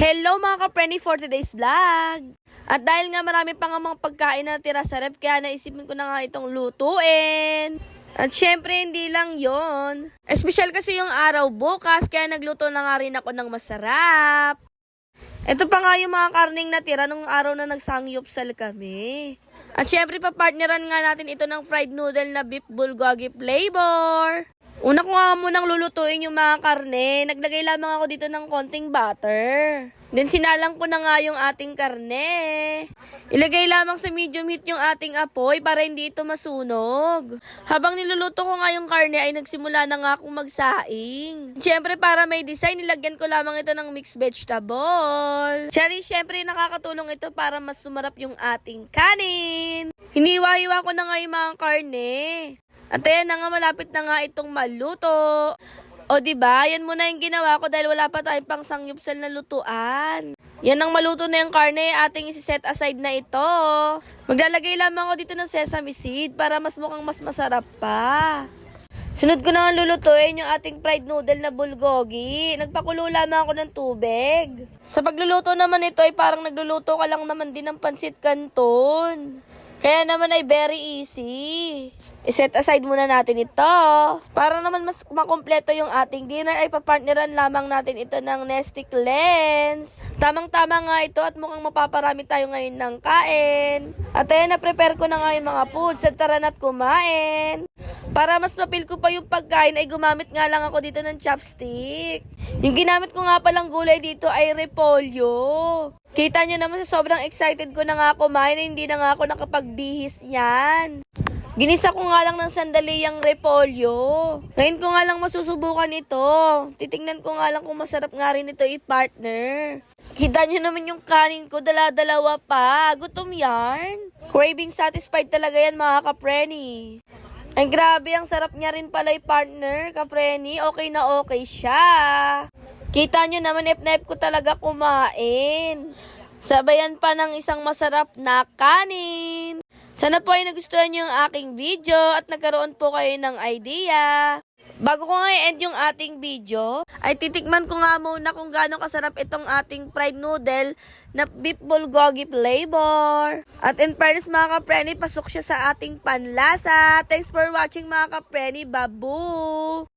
Hello mga ka-Prenny for today's vlog! At dahil nga marami pa nga mga pagkain na natira sa ref, kaya naisipin ko na nga itong lutuin. At syempre hindi lang yon. Espesyal kasi yung araw bukas, kaya nagluto na nga rin ako ng masarap. Ito pa nga yung mga karning natira nung araw na nagsangyupsal kami. At syempre papartneran nga natin ito ng fried noodle na beef bulgogi flavor. Una ko nga munang lulutuin yung mga karne. Naglagay lamang ako dito ng konting butter. Then sinalang ko na nga yung ating karne. Ilagay lamang sa medium heat yung ating apoy para hindi ito masunog. Habang niluluto ko nga yung karne ay nagsimula na nga akong magsaing. Siyempre para may design, nilagyan ko lamang ito ng mixed vegetable. Siyempre nakakatulong ito para mas sumarap yung ating kanin. Hiniwa-hiwa ko na nga yung mga karne. At ayan na nga, malapit na nga itong maluto. O diba, yan muna yung ginawa ko dahil wala pa tayong pang sangyupsal na lutuan. Yan ang maluto na yung karne, ating isi-set aside na ito. Maglalagay lamang ako dito ng sesame seed para mas mukhang mas masarap pa. Sunod ko na nga lulutuin yung ating fried noodle na bulgogi. Nagpakulo lamang ako ng tubig. Sa pagluluto naman ito ay parang nagluluto ka lang naman din ng pansit canton. Kaya naman ay very easy. I-set aside muna natin ito. Para naman mas makompleto yung ating dinner ay papartneran lamang natin ito ng Nestic Lens. Tamang-tama nga ito at mukhang mapaparami tayo ngayon ng kain. At ayan, na-prepare ko na nga yung mga foods at tara na't kumain. Para mas mapil ko pa yung pagkain ay gumamit nga lang ako dito ng chopstick. Yung ginamit ko nga palang gulay dito ay repolyo. Kita nyo naman sa sobrang excited ko na nga kumain na hindi na nga ako nakapagbihis yan. Ginisa ko nga lang ng sandali yung repolyo. Ngayon ko nga lang masusubukan ito. Titingnan ko nga lang kung masarap nga rin ito i-partner. Kita nyo naman yung kanin ko, dala-dalawa pa. Gutom yarn. Craving satisfied talaga yan mga ka-Prenny. Ay grabe, ang sarap niya rin pala i-partner, ka-Prenny. Okay na okay siya. Kita nyo naman, ep-nep ko talaga kumain. Sabayan pa ng isang masarap na kanin. Sana po ay nagustuhan nyo yung aking video at nagkaroon po kayo ng idea. Bago ko nga i-end yung ating video, ay titikman ko nga muna kung gaano kasarap itong ating fried noodle na beef bulgogi flavor. At in fairness mga ka-Prenny, pasok siya sa ating panlasa. Thanks for watching mga ka-Prenny. Babu!